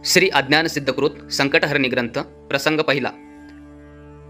श्री अज्ञान सिद्धकृत संकटहरणी ग्रंथ प्रसंग पहिला।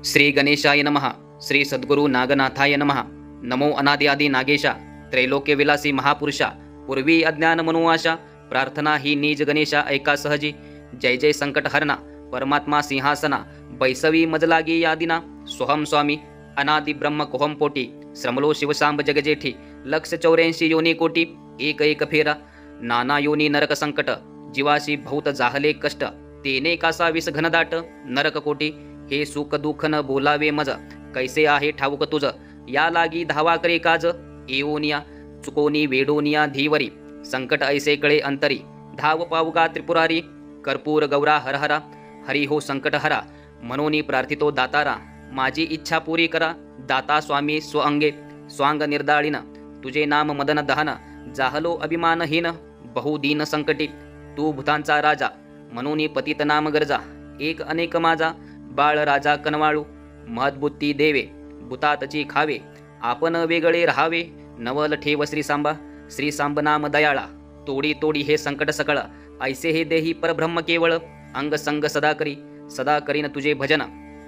श्री गणेशाय नमः। श्री सद्गुरु नागनाथाय नमः। नमो अनादि आदि नागेशा, त्रैलोक्य विलासी महापुरुषा, पूर्वी अज्ञान मनोआशा, प्रार्थना ही निज गणेशा ऐका सहजी। जय जय संकटहरणा, परमात्मा सिंहासना, बैसवी मजलागी यादिना। सोहम स्वामी अनादि ब्रह्म कोहम पोटी, श्रमलो शिवसांब जगजेठी, लक्ष 84 योनी कोटी, एक एक फेरा, नाना योनी नरक संकट, जीवाशी बहुत जाहले कष्ट, तेने कासा विष घनदाट, नरक कोटी, हे सुख दुःख न बोलावे मज, कैसे आहे ठाऊक तुझ, या लागी धावा करे काज, एओनिया चुकोनी वेडोनिया धीवरी, संकट ऐसे कळे अंतरी, धाव पावगा त्रिपुरारी, कर्पूर गौरा हरहरा, हरी हो संकट हरा, मनोनी प्रार्थितो दातारा, माझी इच्छा पुरी करा, दाता स्वामी स्वअंगे, स्वांग निर्दाळीन, तुझे नाम मदन दहन, जाहलो अभिमानहीन, बहुदीन संकटी, तू भूतांचा राजा, मनोनी पतित नाम गरजा, एक अनेक माझा, बाळ राजा कनवाळू, महद्बुद्धी देवे, भूतातची खावे, आपण वेगळे राहावे, नवल ठेव श्री सांब नाम दयाळा, तोडी तोडी हे संकट सकळ, ऐसे हे देही परब्रह्म केवळ, अंग संग सदा करीन तुझे भजन,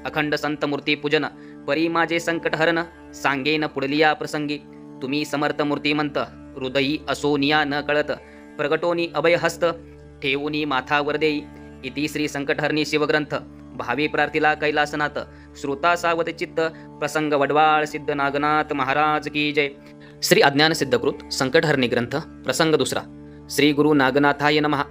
अखंड संत मूर्ती पूजन, परी माझे संकट हरण, सांगेन पुढलिया प्रसंगी, तुम्ही समर्थ मूर्तिमंत, हृदयी असोनिया न कळत, प्रगटोनी अभय हस्त, ठेवूनी माथावर देई, इति श्री संकटहरणी शिवग्रंथ, भावी प्रार्थिला कैलासनाथ, श्रोता सावध चित्त, प्रसंग वडवाळ सिद्ध नागनाथ महाराज की जय। श्री अज्ञान सिद्धकृत संकटहरणी ग्रंथ प्रसंग दुसरा। श्री गुरु नागनाथाय नमः।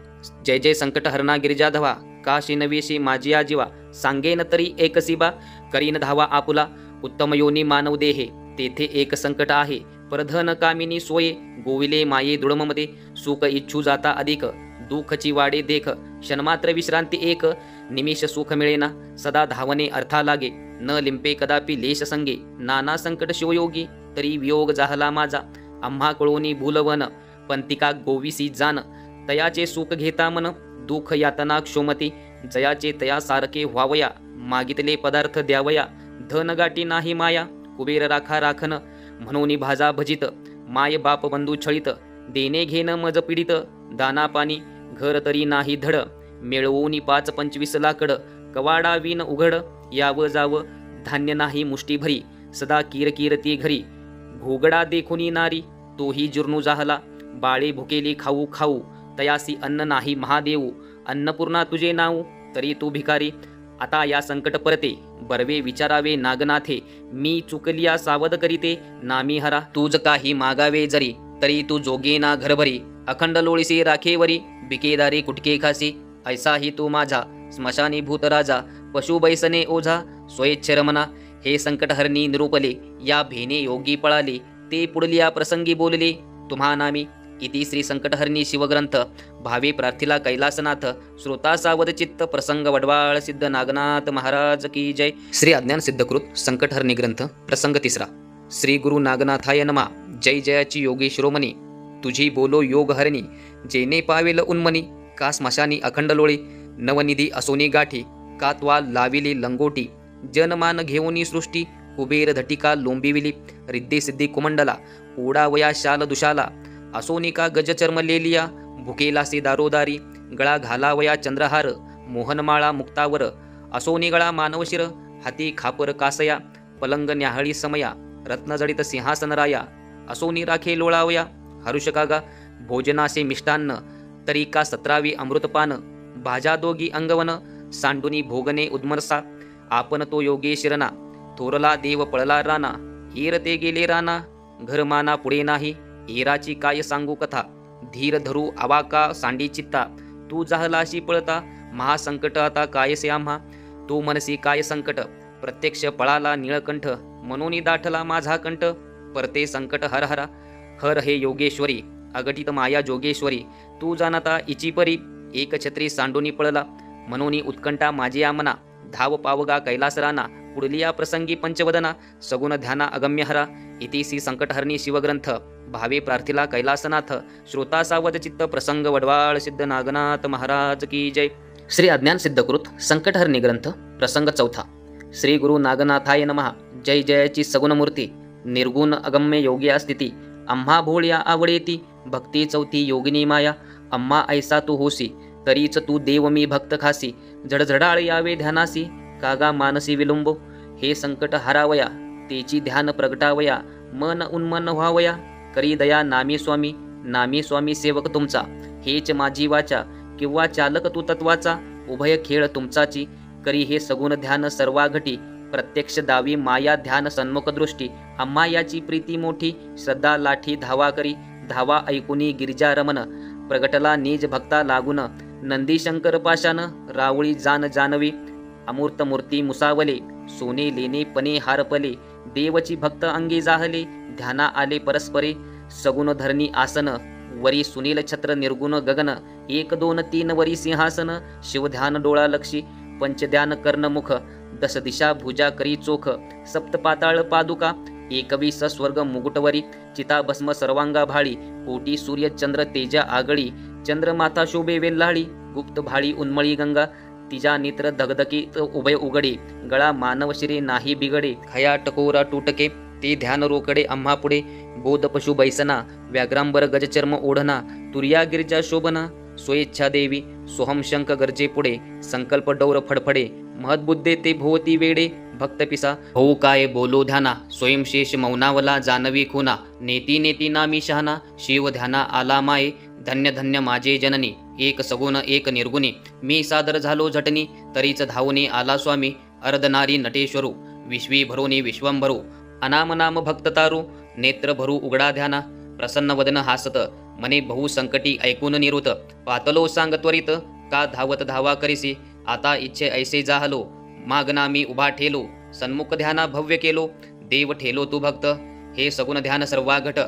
जय जय संकटहरणा गिरिजाधवा, काशी नवीशी माझिया जीवा, सांगेन तरी एक सिबा, करीन धावा आपुला, उत्तम योनी मानव देहे, तेथे एक संकट आहे, परधन कामिनी सोये, गोविले माये दुडममध्ये, सुख इच्छू जाता अधिक, दुःखची वाडे देख, क्षणमात्र विश्रांती एक, निमिष सुख मिळेना, सदा धावने अर्था लागे, न लिंपे कदापि लेश संगे, नाना संकट शिवयोगी, तरी वियोग जाहला माझा, आम्हा कळोनी भूलवन, पंतिका गोविसी जान, तयाचे सुख घेता मन, दुःख यातना क्षोमती, जयाचे तया सारखे व्हावया, मागितले पदार्थ द्यावया, धन गाठी नाही माया, कुबेर राखा राखन, म्हणून भाजा भजित, माय बाप बंधू छळित, देणे घेण मज पीडित, दाना पाणी घर तरी नाही धड, मिळवूनी 5-25 लाकड, कवाडा विन उघड, याव जाव धान्य नाही मुष्टी भरी, सदा कीरती घरी, घोगडा देखुनी नारी, तोही जिर्णू जाहला, बाळे भुकेली खाऊ खाऊ, तयासी अन्न नाही महादेऊ, अन्नपूर्णा तुझे नाऊ, तरी तू भिकारी, आता या संकट परते, बरवे विचारावे नागनाथे, मी चुकलिया सावध करीते, नामी हरा तुझ काही मागावे जरी, तरी तू जोगेना घरभरी, अखंड लोळीसी राखेवरी, बिकेदारी कुटके खासी, ऐसाही तू माझा, स्मशानी भूत राजा, पशु बैसने ओझा, स्वयच्छरमना, हे संकटहरणी निरूपले, या भेने योगी पळाले, ते पुढलिया प्रसंगी बोलले, तुम्हा नामी, इति श्री संकटहरणी शिवग्रंथ, भावे प्रार्थिला कैलासनाथ, श्रोता सावध चित्त, प्रसंग वडवाळ सिद्ध नागनाथ महाराज की जय। श्री अज्ञान सिद्धकृत संकटहरणी ग्रंथ प्रसंग तिसरा। श्री गुरु नागनाथाय नमः। जय जयाची योगी शिरोमणी, तुझी बोलो योग हरणी, जेने पावेल उन्मनी, का स्मशानी अखंड लोळी, नवनिधी असोनी गाठी, का त्वा लाविली लंगोटी, जनमान घेऊनी सृष्टी, कुबेर धटिका लोंबिविली, रिद्धी सिद्धी कुमंडला, ओडावया शाल दुशाला, असोनिका गज चर्मलेलिया, भुकेलासी दारोदारी, गळा घालावया चंद्रहार, मोहनमाळा मुक्तावर, असोनी गळा मानवशिर, हाती खापर कासया, पलंग न्याहळी समया, रत्नजडित सिंहासन राया, असोनी राखे लोळावया, हरुषकागा भोजनासे मिष्टान्न, तरी का 17वी अमृतपान, भाजा दोगी अंगवन, सांडुनी भोगने उद्मरसा, आपण तो योगे शिरना, थोरला देव पळला राना, हीर ते गेले राना, घरमाना पुढे नाही, हिराची काय सांगू कथा, धीर धरू आवाका सांडी चित्ता, तू जाहलाशी पळता, महासंकट आता कायसे आम्हा, तू मनसी काय संकट, प्रत्यक्ष पळाला निळकंठ, मनोनी दाठला माझा कंठ, परते संकट हर हरा, हर हे योगेश्वरी, अगटित माया जोगेश्वरी, तू जाणता इची परी, एक छत्री सांडोनी पळला, मनोनी उत्कंठा माझी आमना, धाव पावगा कैलास राना, पुढलिया प्रसंगी पंचवदना, सगुण ध्याना अगम्य हरा, इति श्री संकटहरणी शिवग्रंथ, भावे प्रार्थिला कैलासनाथ, श्रोता सावध चित्त, प्रसंग वडवाळ सिद्ध नागनाथ महाराज की जय। श्री अज्ञान सिद्धकृत संकटहरणी ग्रंथ प्रसंग चौथा। श्री गुरु नागनाथाय नमः। जय जयाची सगुण मूर्ती, निर्गुण अगम्य योग्या स्थिती, आम्हा भोळ्या आवडेती, भक्ती चौथी योगिनी माया, अम्मा ऐसा तू होसी, तरीच तू देव मी भक्त खासी, झडझडाळ यावे ध्यानासी, कागा मानसी विलंबो, हे संकट हारावया, तेची ध्यान प्रगटावया, मन उन्मन व्हावया, करी दया नामी स्वामी सेवक तुमचा, हेच माझी वाचा, किंवा चालक तू तत्वाचा, उभय खेळ तुमचाची, करी हे सगुण ध्यान सर्वा घटी, प्रत्यक्ष दावी माया ध्यान सन्मुख दृष्टी, आम्हा याची प्रीती मोठी, श्रद्धा लाठी धावा करी, धावा ऐकुनी गिरिजा रमन, प्रगटला निज भक्ता लागून, नंदी शंकर पाशान, रावळी जान जानवी, अमूर्त मूर्ती मुसावले, सोने लेने पणे हारपले, देवची भक्त अंगी जाहले, ध्याना आले परस्परे, सगुण धरणी आसन, वरी सुनील छत्र निर्गुण गगन, 1 2 3 वरी सिंहासन, शिवध्यान डोळा लक्षी, पंचध्यान कर्णमुख, 10 दिशा भुजा करी चोख, सप्त पाताळ पादुका, 21 स्वर्ग मुकुटवरी, चिता भस्म सर्वांगा भाळी, कोटी सूर्य चंद्र तेजा आगळी, चंद्रमाता शोभे वेल्हाळी, गुप्त भाळी उन्मळी गंगा, तिजा नेत्र धगधकीत उभय उघडे, गळा मानव शिरे नाही बिगडे, खया टकोरा तुटके, ते ध्यान रोकडे आम्हा पुढे, बोध पशु बैसना, व्याघ्रांबर गजचर्म ओढना, तुर्या गिरिजा शोभना, स्वयेच्छा देवी, सोहम शंख गरजे पुढे, संकल्प डौर फडफडे, महद्बुद्धे ते भोवती वेडे, भक्त पिसा होऊ काय बोलो ध्याना, स्वयंशेष मौनावला जानवी खुना, नेती नेती नामी शहाना, शिव ध्याना आला माये, धन्य धन्य माझे जननी, एक सगुण एक निर्गुणी, मी सादर झालो झटनी, तरीच धावूनी आला स्वामी, अर्धनारी नटेश्वरू, विश्वी भरोनी विश्वंभरू, अनाम नाम भक्त तारू, नेत्र भरू उघडा ध्याना, प्रसन्न वदन हासत, मने बहु संकटी ऐकून निरुत, पातलो सांग त्वरित, का धावत धावा करीसी, आता इच्छे ऐसे जाहलो, मागना मी उभा ठेलो, सन्मुख ध्याना भव्य केलो, देव ठेलो तू भक्त, हे सगुण ध्यान सर्वा घट,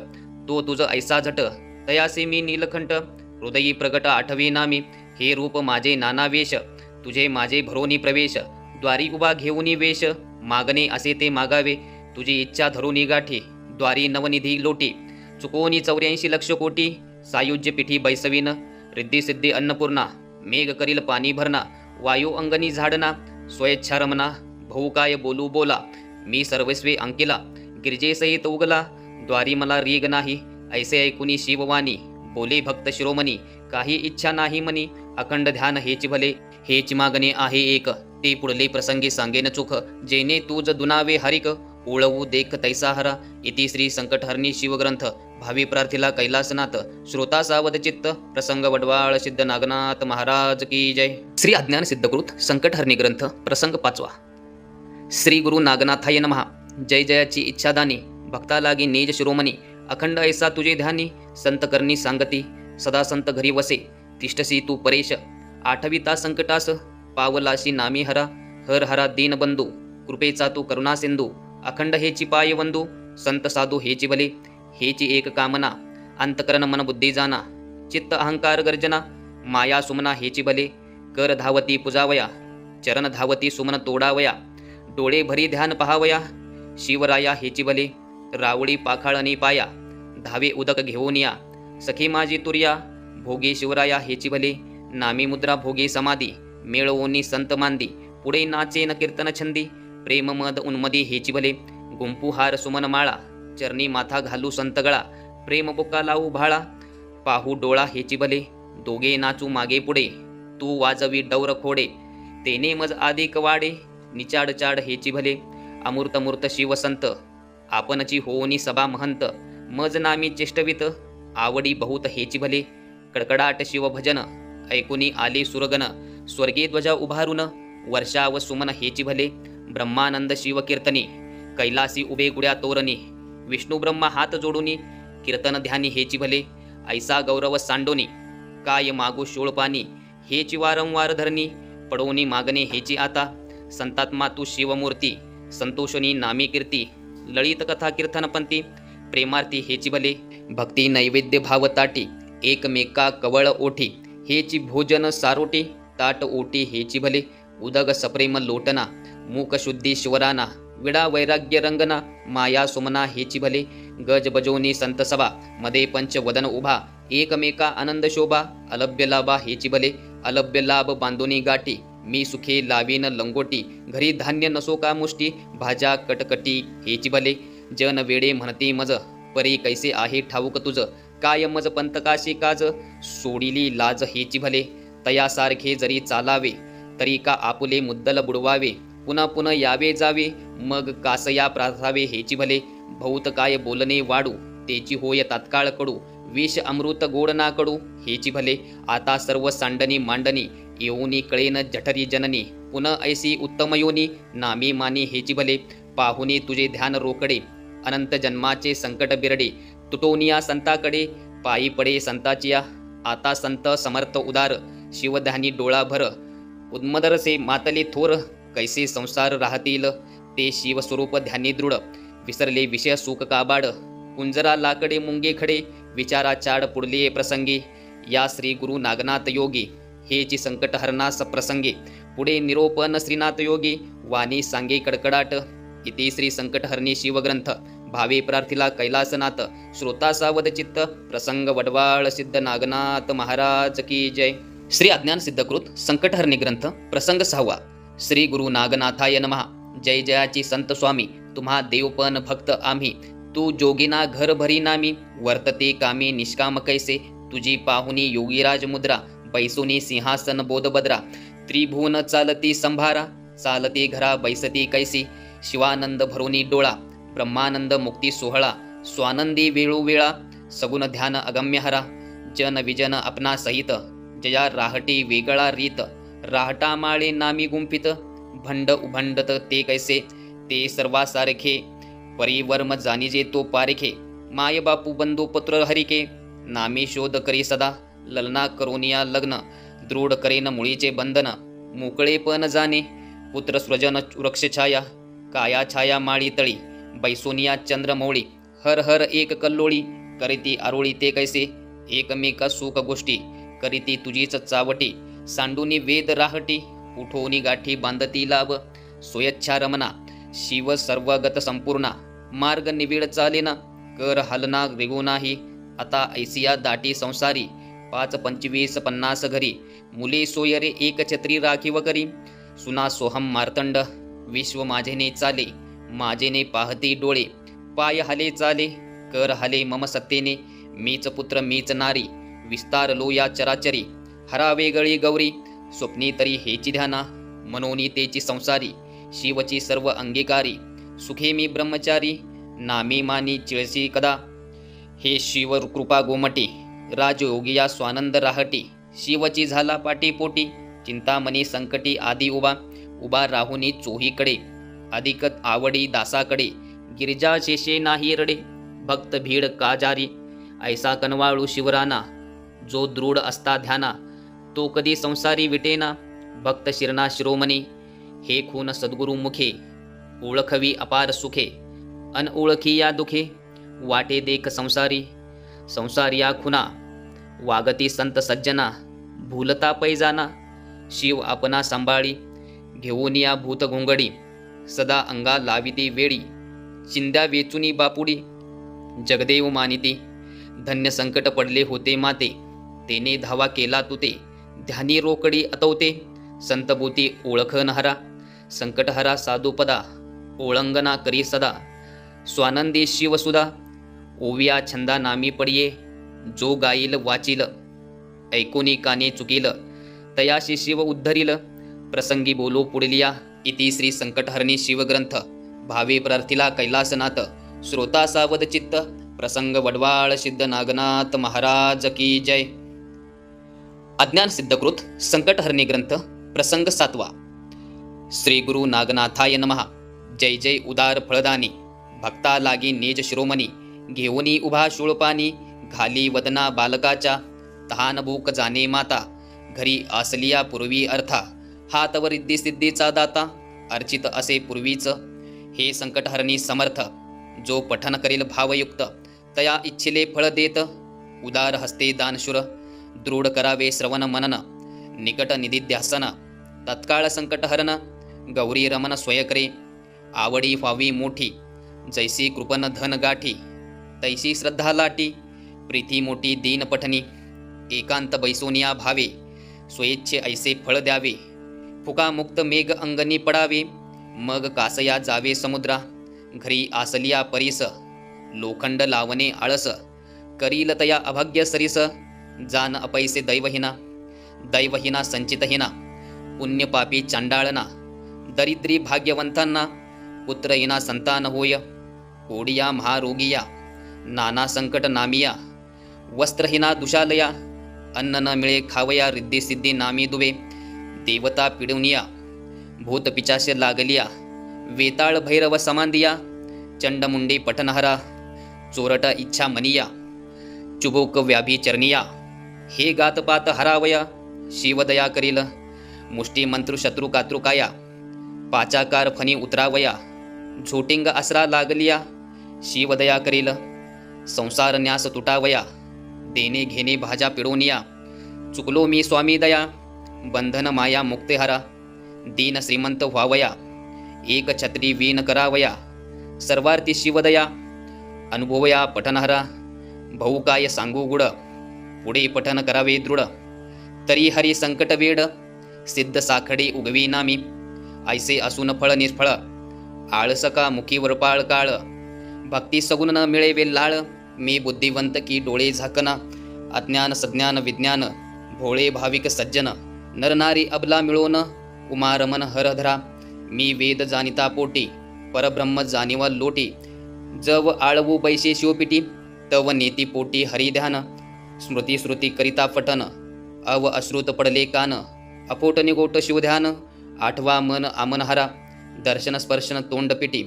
तो तुझ ऐसा झट, तयासे मी नीलकंठ, हृदयी प्रगट आठवे नामी, हे रूप माझे नाना वेश, तुझे माझे भरोनी प्रवेश, द्वारी उभा घेऊनी वेश, मागणे असे ते मागावे, तुझी इच्छा धरोनी गाठी, द्वारी नवनिधी लोटी, चुकोनी 84 लक्ष कोटी, सायुज्य पिठी बैसवीन, रिद्धी सिद्धी अन्नपूर्णा, मेघ करील पाणी भरणा, वायू अंगणी झाडना, स्वयच्छा रमना, भाऊ काय बोलू बोला, मी सर्वस्वे अंकिला, गिरिजेसहित उगला, द्वारी मला रीग नाही, ऐसे ऐकुनी शिववाणी, बोले भक्त शिरोमणी, काही इच्छा नाही मनी, अखंड ध्यान हेच भले, हेच मागणे आहे एक, ते पुढले प्रसंगी सांगेन चुख, जेने तुझ दुनावे हरिक, ओळवू देख तैसा हरा, इति श्री संकटहरणी शिवग्रंथ, भावी प्रार्थिला कैलासनाथ, श्रोता सावध चित्त, प्रसंग वडवाळ सिद्ध नागनाथ महाराज की जय. श्री अज्ञान सिद्धकृत संकटहरणी ग्रंथ प्रसंग 5वा. श्री गुरु नागनाथाय नमः. जय जयाची इच्छादानी, भक्ता लागी नेज शिरोमणी, अखंड ऐसा तुझे ध्यानी, संत करणी सांगती, सदा संत घरी वसे, तिष्ठसी तू परेश, आठविता संकटास, पावलाशी नामी हरा, हर हरा दीनबंधू, कृपेचा तू करुणा सिंधू, अखंड हेची पाय वंदू, संत साधू हेची भले, हेची एक कामना, अंतकरण मन बुद्धी जाना, चित्त अहंकार गर्जना, माया सुमना हेची भले, कर धावती पुजावया, चरण धावती सुमन तोडावया, डोळे भरी ध्यान पहावया, शिवराया हेची भले, रावळी पाखाळणी पाया, धावे उदक घेऊन या, सखी माझी तुर्या, भोगी शिवराया हेची भले, नामी मुद्रा भोगी समाधी, मेळवोनी संत मांदी, पुढे नाचे न कीर्तन छंदी, प्रेम मद उन्मदी हेची भले, गुंपू हार सुमन माळा, चरणी माथा घालू संत गळा, प्रेम बुक्का लावू भाळा, पाहू डोळा हेची भले, दोघे नाचू मागे पुढे, तू वाजवी डौर खोडे, तेने मज आदिक वाडे, निचाड चाड हेची भले, अमूर्त मूर्त शिवसंत, आपणची होनी सभा महंत, मज नामी चेष्टवित, आवडी बहुत हेची भले, कडकडाट शिवभजन, ऐकुनी आले सुरगन, स्वर्गे ध्वजा उभारून, वर्षा व सुमन हेची भले, ब्रह्मानंद शिव कीर्तनी, कैलासी उभे गुड्या तोरणी, विष्णू ब्रह्मा हात जोडूनी, कीर्तन ध्यानी हेची भले, ऐसा गौरव सांडोनी, काय मागू शोळपानी, हेची वारंवार धरणी, पडोनी मागणे हेची आता, संतात्मा तू शिवमूर्ती, संतोषणी नामी कीर्ती, ललित कथा कीर्तनपंथी, प्रेमार्थी हेची भले, भक्ती नैवेद्य भाव ताटी, एकमेका कवळ ओठी, हेची भोजन सारोटी, ताट ओटी हेची भले, उदग सप्रेम लोटना, मूक शुद्धी शिवराना, विडा वैराग्य रंगना, माया सुमना हेची भले, गज बजोनी संत सभा, मध्ये पंच वदन उभा, एकमेका आनंद शोभा, अलभ्य लाभा हेची भले, अलभ्य लाभ बांधोनी गाठी, मी सुखे लावीन लंगोटी, घरी धान्य नसो का मुष्टी, भाज्या कटकटी हेची भले, जन वेडे म्हणते मज, परी कैसे आहे ठाऊक तुझ, काय मज पंत काशी काज, सोडिली लाज हेची भले, तयासारखे जरी चालावे तरी का आपुले मुद्दल बुडवावे. पुन्हा पुन्हा यावे जावे मग कासया प्रार्थावे हेची भले. बहुत काय बोलणे वाडू तेची होय तात्काळ कडू. विष अमृत गोड ना कडू हेची भले. आता सर्व सांडणी मांडणी येऊनी कळेन जठरी जननी. पुन्हा ऐसी उत्तम योनी नामी मानी हेची भले. पाहुनी तुझे ध्यान रोकडे अनंत जन्माचे संकट बिरडे. तुटोनिया संताकडे पायी पडे संताचिया. आता संत समर्थ उदार शिवध्यानी डोळा भर. उन्मदरसे मातले थोर कैसे संसार राहतील ते शिवस्वरूप ध्यानी दृढ. विसरले विषय सुख काबाड कुंजरा लाकडे मुंगे खडे. विचारा चाड पुडले प्रसंगी या श्री गुरु नागनाथ योगी. हेची संकट हरणास प्रसंगी पुढे निरोपन श्रीनाथ योगी. वाणी सांगे कडकडाट इति श्री संकटहरणी शिवग्रंथ. भावे प्रार्थिला कैलासनाथ श्रोता सावध चित्त. प्रसंग वडवाळ सिद्ध नागनाथ महाराज की जय. श्री अज्ञान सिद्धकृत संकटहरणी ग्रंथ प्रसंग 6. श्री गुरु नागनाथाय नमः. जय जयाची संत स्वामी तुम्हा देवपन भक्त आम्ही. तू जोगिना घर भरी नामी वर्तते कामी निष्काम कैसे. तुझी पाहुनी योगीराज मुद्रा बैसोनी सिंहासन बोधभद्रा. त्रिभुवन चालती संभारा चालती घरा बैसती कैसी. शिवानंद भरोनी डोळा ब्रह्मानंद मुक्ती सोहळा. स्वानंदी वेळोवेळा सगुण ध्यान अगम्य हरा. जन विजन अपना सहित जया राहटी वेगळा रीत. राहटा माळे नामी गुंफित भंड उभंडत ते कैसे. ते सर्वासारखे परिवर्म जाणीजे तो पारेखे. माय बापू बंधू पुत्र हरिके नामी शोध करी सदा. ललना करोनिया लग्न दृढ करेन मुळीचे बंधन. मोकळे पण जाणे पुत्र सृजन वृक्षछाया. काया छाया माळी तळी बैसोनिया चंद्रमौळी. हर हर एक कल्लोळी करीती आरोळी ते कैसे. एकमेका सुख गोष्टी करीती तुझीच चावटी. सांडूनी वेद राहटी उठोनी गाठी बांधती लाभ. सोयच्छा रमना शिव सर्वगत संपूर्णा. मार्ग निविड चालेना कर हलना रेगुनाही. आता ऐसिया दाटी संसारी 5 25 50 घरी. मुले सोयरे एक छत्री राखीव करी. सुना सोहम मार्तंड विश्व माझेने चाले. माझेने पाहती डोळे पाय हले चाले. कर हले मम सत्तेने मीच पुत्र मीच नारी. विस्तार लो या चराचरी हरावे गळी गौरी. स्वप्नी तरी हेची ध्याना मनोनी तेची संसारी. शिवची सर्व अंगीकारी सुखे मी ब्रह्मचारी. नामी मानी चिळसी कदा हे शिव कृपा गोमटी. राजयोगिया स्वानंद राहटी शिवची झाला पाटी पोटी. चिंतामणी संकटी आदी उभा उभा राहुनी चोहीकडे. अधिक आवडी दासाकडे गिरिजा शेषे नाही रडे. भक्त भीड काजारी ऐसा कनवाळू शिवराना. जो दृढ असता ध्याना तो कधी संसारी विटेना. भक्त शिरणा शिरोमणी हे खून सद्गुरु मुखे. ओळखवी अपार सुखे अनओळखी या दुखे. वाटे देख संसारी संसारिया खुना. वागती संत सज्जना भूलता पैजाना. शिव आपणा सांभाळी घेऊन या भूत घोंगडी. सदा अंगा लाविती वेळी चिंद्या वेचुनी बापुडी. जगदेव मानिती धन्य संकट पडले होते माते. तेने धावा केला तुते ध्यानी रोकडी अतवते. संतभूती ओळखन हरा संकटहरा साधुपदा. ओळंगना करी सदा स्वानंदी शिवसुदा. ओविया छंदा नामी पडिये जो गाईल वाचिल. ऐकोनी काने चुकील तयाशी शिव उद्धरिल. प्रसंगी बोलो पुढलिया इति श्री संकटहरणी शिवग्रंथ. भावे प्रार्थिला कैलासनाथ श्रोता सावध चित्त. प्रसंग वडवाळ सिद्ध नागनाथ महाराज की जय. अज्ञान सिद्धकृत संकटहरणी ग्रंथ प्रसंग 7. श्री गुरु नागनाथाय नमः. जय जय उदार फळदानी भक्ता लागी नेज शिरोमणी. घेऊनी उभा शूळपानी घाली वदना बालकाच्या. तहान भूक जाणे माता घरी आसलिया पूर्वी अर्था. हातवर रिद्धी सिद्धीचा दाता अर्चित असे पूर्वीच. हे संकटहरणी समर्थ जो पठन करील भावयुक्त. तया इच्छिले फळ देत उदार हस्ते दानशूर. दृढ करावे श्रवण मनन निकट निधिध्यासन. तत्काळ संकटहरण गौरी रमन स्वयकरे. आवडी व्हावी मोठी जैसी कृपन धन गाठी. तैसी श्रद्धा लाटी प्रीती मोठी दीन पठनी. एकांत बैसोनिया भावे स्वयेच्छे ऐसे फळ द्यावे. फुका मुक्त मेघ अंगणी पडावे मग कासया जावे समुद्रा. घरी आसलिया परीस लोखंड लावणे आळस. करील तया अभाग्य सरीस जान अपैसे दैवहीना. दैवहीना संचितहीना पुण्यपापी चांडाळना दरिद्री भाग्यवंतांना पुत्रहीना संतान होय कोडिया महारोगिया नाना संकट नामिया वस्त्रहीना दुशालया अन्न न मिळे खावया रिद्धी सिद्धी नामी दुवे देवता पिडवनिया भूत पिचाशे लागलिया वेताळ भैरव समांदिया चंडमुंडी पटनहरा चोरट इच्छा मनिया चुबुक व्याभी चरनिया हे गातपात हरावया शिवदया करील मुष्टी मंत्र शत्रु कातृकाया पाचाकार फणी उतरावया झोटिंग आसरा लागलिया शिवदया करील संसार न्यास तुटावया देणे घेणे भाजा पिडोनिया चुकलो मी स्वामी दया बंधन माया मुक्तेहरा दीन श्रीमंत व्हावया एक छत्री वीन करावया सर्वार्थी शिवदया अनुभवया पठनहरा भाऊ काय सांगू गुड पुढे पठन करावे दृढ तरी हरी संकट वेड सिद्ध साखडी उगवी नामी ऐसे असून फळ निष्फळ आळसका मुखी वरपाळ काळ भक्ती सगुण न मिळेवे लाळ मी बुद्धिवंत की डोळे झाकना अज्ञान सज्ञान विज्ञान भोळे भाविक सज्जन नरनारी अबला मिळोन उमारमन हरधरा मी वेद जानिता पोटी परब्रह्म जानिवा लोटी जव आळवू बैसे शिवपिटी तव नेती पोटी हरिध्यान स्मृती श्रुती करिता फटन अव अश्रुत पडले कान अपोट निगोट शिवध्यान आठवा मन आमनहारा दर्शन स्पर्शन तोंडपिटी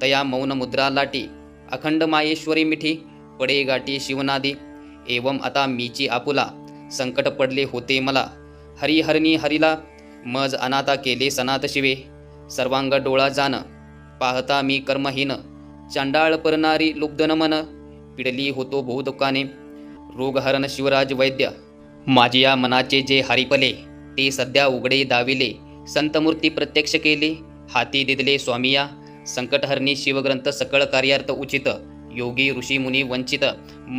तया मौन मुद्रा लाटी अखंड मायेश्वरी मिठी पडे गाठी शिवनादी एवं आता मीची आपुला संकट पडले होते मला हरिहरणी हरिला मज अनाथा केले सनात शिवे सर्वांग डोळा जान पाहता मी कर्महीन चांडाळ परनारी लुब्धन मन पिडली होतो बहुदुःखाने रोगहरण शिवराज वैद्य माझिया मनाचे जे हरिपले ते सध्या उघडे दाविले संतमूर्ती प्रत्यक्ष केले हाती दिदले स्वामिया संकटहरणी शिवग्रंथ सकळ कार्यार्थ उचित योगी ऋषी मुनी वंचित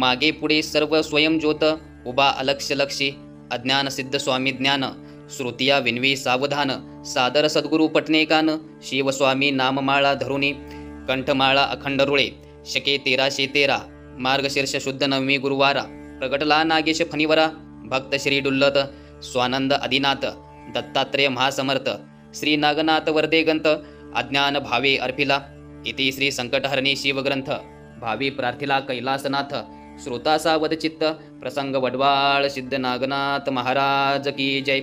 मागे पुढे सर्व स्वयंज्योत उभा अलक्ष लक्षी अज्ञान सिद्ध स्वामी ज्ञान श्रुतिया विनवी सावधान सादर सद्गुरु पटनेकान शिवस्वामी नाममाळा धरुणी कंठमाळा अखंड रुळे शके 1313 मार्गशीर्ष शुद्ध नवमी गुरुवारा प्रगटला नागेश फणिवरा भक्त श्री डुल्लत स्वानंद आदिनाथ दत्तात्रेय महासमर्थ श्री नागनाथ वर्देगंत अज्ञान भावे अर्पिला इति श्री संकटहरणी शिवग्रंथ भावी प्रार्थिला कैलासनाथ श्रोतासा वदचित्त प्रसंग वडवाळ सिद्ध नागनाथ महाराज की जय।